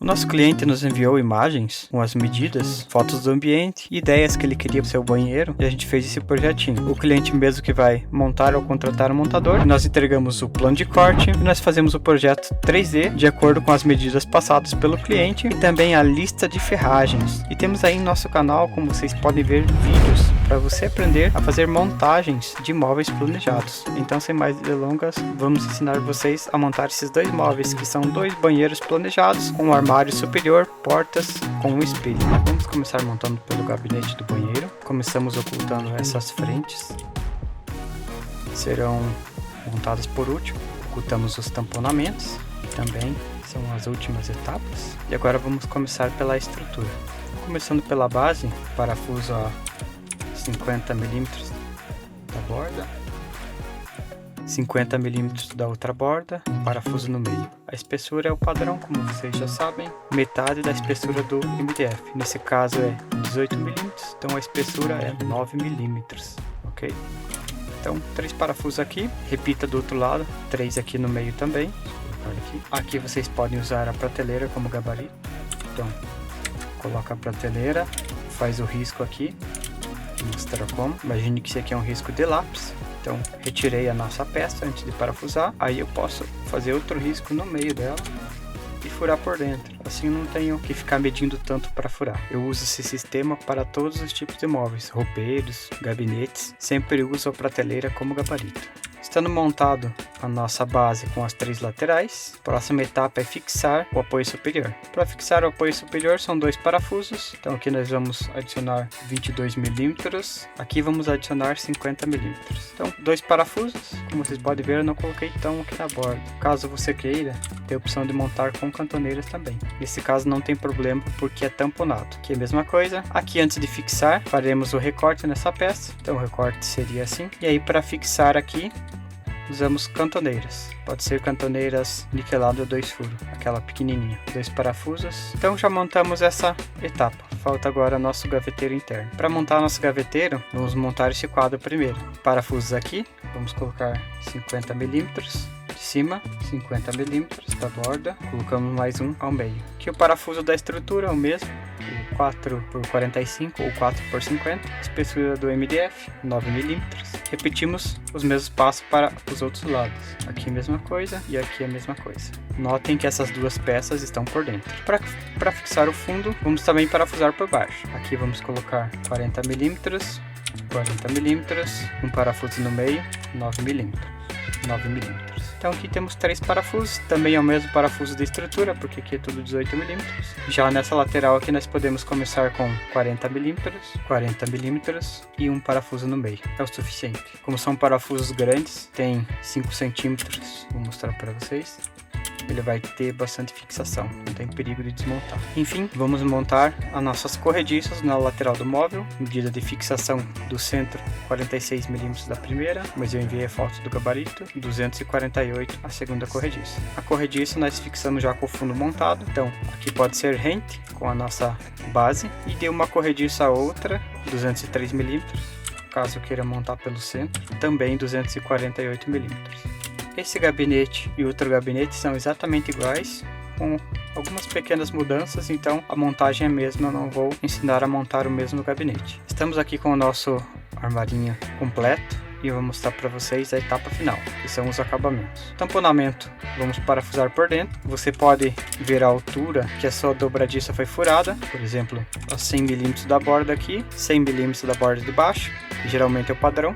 O nosso cliente nos enviou imagens com as medidas, fotos do ambiente e ideias que ele queria para o seu banheiro, e a gente fez esse projetinho. O cliente mesmo que vai montar ou contratar um montador, nós entregamos o plano de corte e nós fazemos o projeto 3D de acordo com as medidas passadas pelo cliente e também a lista de ferragens. E temos aí em nosso canal, como vocês podem ver, vídeos para você aprender a fazer montagens de móveis planejados. Então, sem mais delongas, vamos ensinar vocês a montar esses dois móveis, que são dois banheiros planejados com um armário superior, portas com um espelho. Vamos começar montando pelo gabinete do banheiro. Começamos ocultando essas frentes, serão montadas por último. Ocultamos os tamponamentos, também são as últimas etapas. E agora vamos começar pela estrutura. Começando pela base, parafuso a 50 mm da borda, 50 mm da outra borda, parafuso no meio. A espessura é o padrão, como vocês já sabem, metade da espessura do MDF. Nesse caso é 18 mm, então a espessura é 9 mm, ok? Então 3 parafusos aqui, repita do outro lado, 3 aqui no meio também. Aqui vocês podem usar a prateleira como gabarito. Então coloca a prateleira, faz o risco aqui. Vou mostrar como. Imagine que isso aqui é um risco de lápis. Então retirei a nossa peça antes de parafusar. Aí eu posso fazer outro risco no meio dela e furar por dentro. Assim eu não tenho que ficar medindo tanto para furar. Eu uso esse sistema para todos os tipos de móveis, roupeiros, gabinetes. Sempre uso a prateleira como gabarito. Estando montado a nossa base com as 3 laterais, a próxima etapa é fixar o apoio superior. Para fixar o apoio superior são 2 parafusos, então aqui nós vamos adicionar 22 mm, aqui vamos adicionar 50 mm. Então 2 parafusos, como vocês podem ver eu não coloquei tão aqui na borda. Caso você queira, tem a opção de montar com cantoneiras também. Nesse caso não tem problema porque é tamponado. Aqui é a mesma coisa. Aqui antes de fixar faremos o recorte nessa peça, então o recorte seria assim. E aí para fixar aqui usamos cantoneiras, pode ser cantoneiras niquelado 2 furos, aquela pequenininha, 2 parafusos. Então já montamos essa etapa, falta agora nosso gaveteiro interno. Para montar nosso gaveteiro, vamos montar esse quadro primeiro. Parafusos aqui, vamos colocar 50 mm de cima, 50 mm da borda, colocamos mais um ao meio. Aqui o parafuso da estrutura é o mesmo, 4 por 45 ou 4 por 50, espessura do MDF 9 mm. Repetimos os mesmos passos para os outros lados. Aqui a mesma coisa e aqui a mesma coisa. Notem que essas duas peças estão por dentro. Para fixar o fundo, vamos também parafusar por baixo. Aqui vamos colocar 40 mm, 40 mm, um parafuso no meio, 9 mm, 9 mm. Então aqui temos 3 parafusos, também é o mesmo parafuso de estrutura, porque aqui é tudo 18 mm. Já nessa lateral aqui nós podemos começar com 40 mm, 40 mm e um parafuso no meio, é o suficiente. Como são parafusos grandes, tem 5 centímetros, vou mostrar para vocês. Ele vai ter bastante fixação, não tem perigo de desmontar. Enfim, vamos montar as nossas corrediças na lateral do móvel. Medida de fixação do centro 46 mm da primeira, mas eu enviei a foto do gabarito, 248 a segunda corrediça. A corrediça nós fixamos já com o fundo montado, então aqui pode ser rente com a nossa base e de uma corrediça a outra, 203 mm, caso queira montar pelo centro, também 248 mm. Esse gabinete e outro gabinete são exatamente iguais, com algumas pequenas mudanças, então a montagem é a mesma, eu não vou ensinar a montar o mesmo gabinete. Estamos aqui com o nosso armarinho completo e eu vou mostrar para vocês a etapa final, que são os acabamentos. Tamponamento, vamos parafusar por dentro. Você pode ver a altura que a sua dobradiça foi furada, por exemplo, a 100 mm da borda aqui, 100 mm da borda de baixo, que geralmente é o padrão.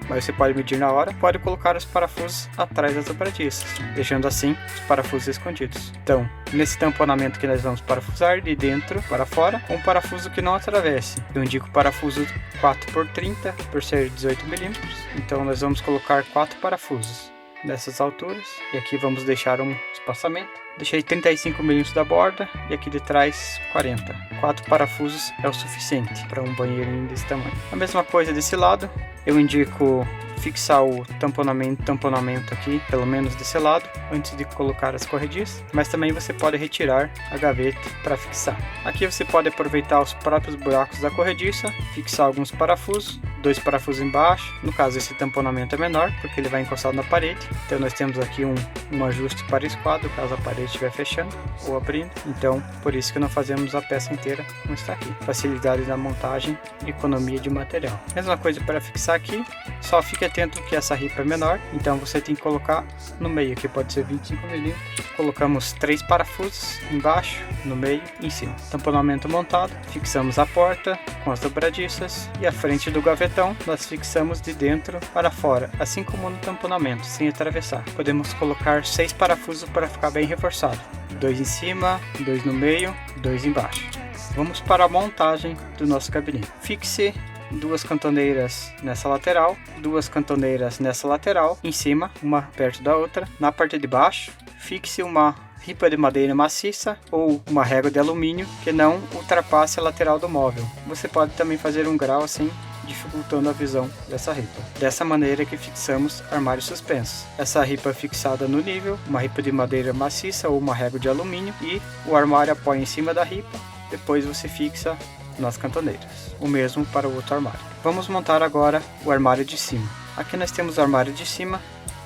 Mas você pode medir na hora, pode colocar os parafusos atrás das dobradiças, deixando assim os parafusos escondidos. Então, nesse tamponamento que nós vamos parafusar de dentro para fora, um parafuso que não atravesse. Eu indico parafuso 4 por 30 por ser 18 mm, então nós vamos colocar 4 parafusos nessas alturas, e aqui vamos deixar um espaçamento. Deixei 35 mm da borda e aqui de trás 40. 4 parafusos é o suficiente para um banheirinho desse tamanho. A mesma coisa desse lado, eu indico fixar o tamponamento aqui, pelo menos desse lado, antes de colocar as corrediças, mas também você pode retirar a gaveta para fixar. Aqui você pode aproveitar os próprios buracos da corrediça, fixar alguns parafusos, 2 parafusos embaixo. No caso, esse tamponamento é menor, porque ele vai encostado na parede. Então nós temos aqui um ajuste para esquadro, caso a parede estiver fechando ou abrindo. Então, por isso que não fazemos a peça inteira como está aqui. Facilidade na montagem e economia de material. Mesma coisa para fixar aqui, só fique atento que essa ripa é menor, então você tem que colocar no meio, que pode ser 25 mm. Colocamos 3 parafusos embaixo, no meio e em cima. Tamponamento montado, fixamos a porta com as dobradiças e a frente do gavetão nós fixamos de dentro para fora, assim como no tamponamento, sem atravessar. Podemos colocar 6 parafusos para ficar bem reforçado. 2 em cima, 2 no meio, 2 embaixo. Vamos para a montagem do nosso gabinete. Fixe 2 cantoneiras nessa lateral, 2 cantoneiras nessa lateral, em cima, uma perto da outra. Na parte de baixo, fixe uma ripa de madeira maciça ou uma régua de alumínio que não ultrapasse a lateral do móvel. Você pode também fazer um grau assim, dificultando a visão dessa ripa. Dessa maneira que fixamos armários suspensos. Essa ripa é fixada no nível, uma ripa de madeira maciça ou uma régua de alumínio, e o armário apoia em cima da ripa. Depois você fixa nas cantoneiras. O mesmo para o outro armário. Vamos montar agora o armário de cima. Aqui nós temos o armário de cima,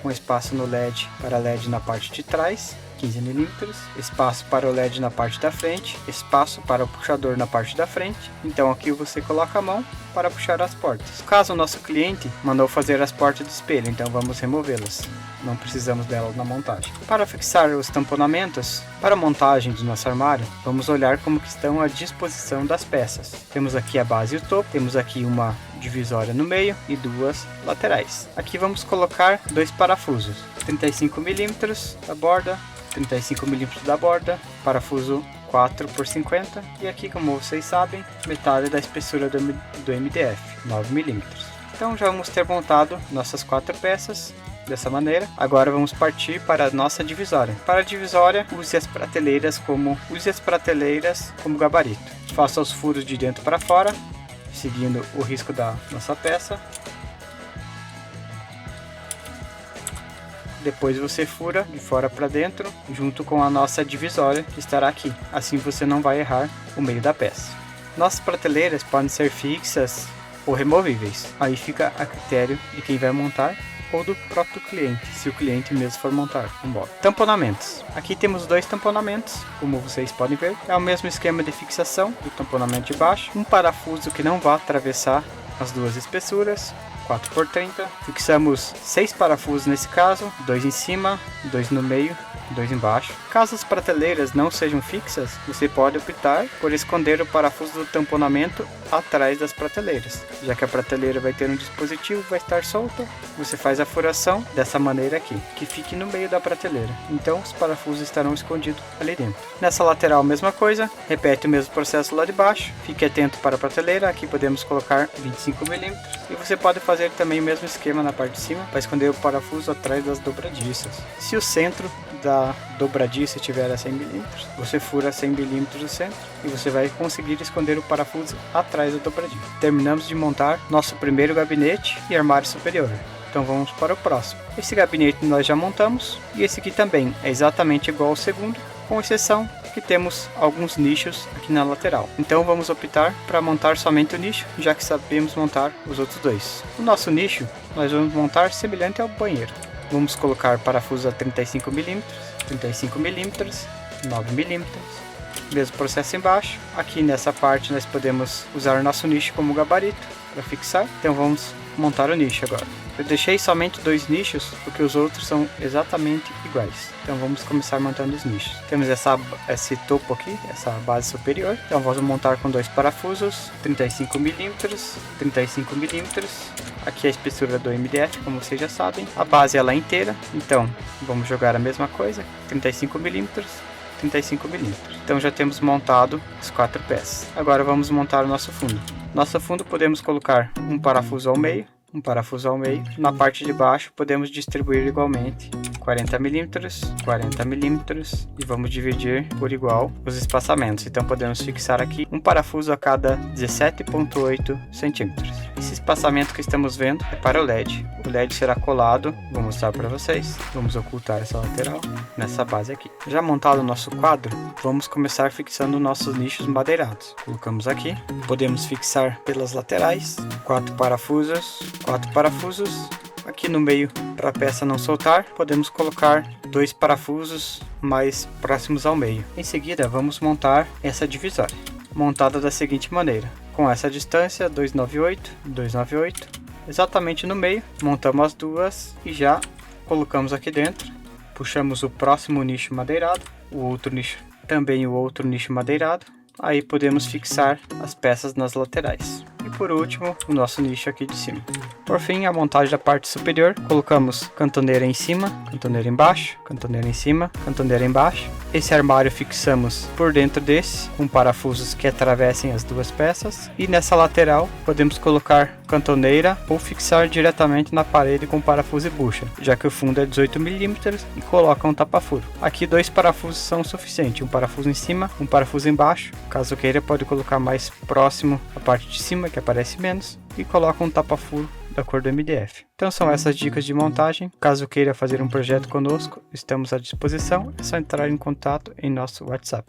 com espaço no LED para LED na parte de trás, 15 mm, espaço para o LED na parte da frente, espaço para o puxador na parte da frente. Então aqui você coloca a mão para puxar as portas. Caso o nosso cliente mandou fazer as portas de espelho, então vamos removê-las. Não precisamos delas na montagem. Para fixar os tamponamentos, para a montagem do nosso armário, vamos olhar como que estão a disposição das peças. Temos aqui a base e o topo, temos aqui uma divisória no meio e 2 laterais. Aqui vamos colocar 2 parafusos, 35 mm da borda, 35 mm da borda, parafuso 4x50, e aqui, como vocês sabem, metade da espessura do MDF, 9 mm. Então já vamos ter montado nossas 4 peças dessa maneira. Agora vamos partir para a nossa divisória. Para a divisória, use as prateleiras como gabarito. Faça os furos de dentro para fora, seguindo o risco da nossa peça. Depois você fura de fora para dentro, junto com a nossa divisória que estará aqui. Assim você não vai errar o meio da peça. Nossas prateleiras podem ser fixas ou removíveis. Aí fica a critério de quem vai montar ou do próprio cliente, se o cliente mesmo for montar um móvel. Tamponamentos. Aqui temos 2 tamponamentos, como vocês podem ver. É o mesmo esquema de fixação do tamponamento de baixo. Um parafuso que não vá atravessar as 2 espessuras. 4x30, fixamos 6 parafusos nesse caso, 2 em cima, 2 no meio, 2 embaixo. Caso as prateleiras não sejam fixas, você pode optar por esconder o parafuso do tamponamento atrás das prateleiras. Já que a prateleira vai ter um dispositivo, vai estar solta, você faz a furação dessa maneira aqui, que fique no meio da prateleira. Então os parafusos estarão escondidos ali dentro. Nessa lateral, mesma coisa, repete o mesmo processo lá de baixo. Fique atento para a prateleira, aqui podemos colocar 25 mm. E você pode fazer também o mesmo esquema na parte de cima, para esconder o parafuso atrás das dobradiças. Se o centro da dobradiça estiver a 100 mm, você fura 100 mm do centro e você vai conseguir esconder o parafuso atrás da dobradiça. Terminamos de montar nosso primeiro gabinete e armário superior. Então vamos para o próximo. Esse gabinete nós já montamos e esse aqui também é exatamente igual ao segundo, com exceção que temos alguns nichos aqui na lateral. Então vamos optar para montar somente o nicho, já que sabemos montar os outros 2. O nosso nicho nós vamos montar semelhante ao banheiro. Vamos colocar parafusos a 35 mm, 35 mm, 9 mm. Mesmo processo embaixo. Aqui nessa parte nós podemos usar o nosso nicho como gabarito para fixar. Então vamos montar o nicho agora. Eu deixei somente 2 nichos porque os outros são exatamente iguais. Então vamos começar montando os nichos. Temos esse topo aqui, essa base superior. Então vamos montar com 2 parafusos, 35 mm, 35 mm. Aqui a espessura do MDF, como vocês já sabem. A base ela é inteira, então vamos jogar a mesma coisa, 35 mm, 35 mm. Então já temos montado as 4 peças. Agora vamos montar o nosso fundo. Nosso fundo podemos colocar um parafuso ao meio, um parafuso ao meio. Na parte de baixo podemos distribuir igualmente 40 milímetros, 40 milímetros e vamos dividir por igual os espaçamentos. Então podemos fixar aqui um parafuso a cada 17,8 centímetros. Esse espaçamento que estamos vendo é para o LED. O LED será colado, vou mostrar para vocês. Vamos ocultar essa lateral nessa base aqui. Já montado o nosso quadro, vamos começar fixando nossos nichos madeirados. Colocamos aqui, podemos fixar pelas laterais, 4 parafusos. Aqui no meio, para a peça não soltar, podemos colocar 2 parafusos mais próximos ao meio. Em seguida, vamos montar essa divisória, montada da seguinte maneira: com essa distância 298, exatamente no meio, montamos as duas e já colocamos aqui dentro. Puxamos o próximo nicho madeirado, o outro nicho madeirado. Aí podemos fixar as peças nas laterais. E por último, o nosso nicho aqui de cima. Por fim, a montagem da parte superior, colocamos cantoneira em cima, cantoneira embaixo, cantoneira em cima, cantoneira embaixo. Esse armário fixamos por dentro desse, com parafusos que atravessem as duas peças. E nessa lateral, podemos colocar cantoneira ou fixar diretamente na parede com parafuso e bucha, já que o fundo é 18 milímetros e coloca um tapa-furo. Aqui 2 parafusos são suficientes, um parafuso em cima, um parafuso embaixo. Caso queira, pode colocar mais próximo a parte de cima, que aparece menos, e coloca um tapa-furo da cor do MDF. Então são essas dicas de montagem. Caso queira fazer um projeto conosco, estamos à disposição. É só entrar em contato em nosso WhatsApp.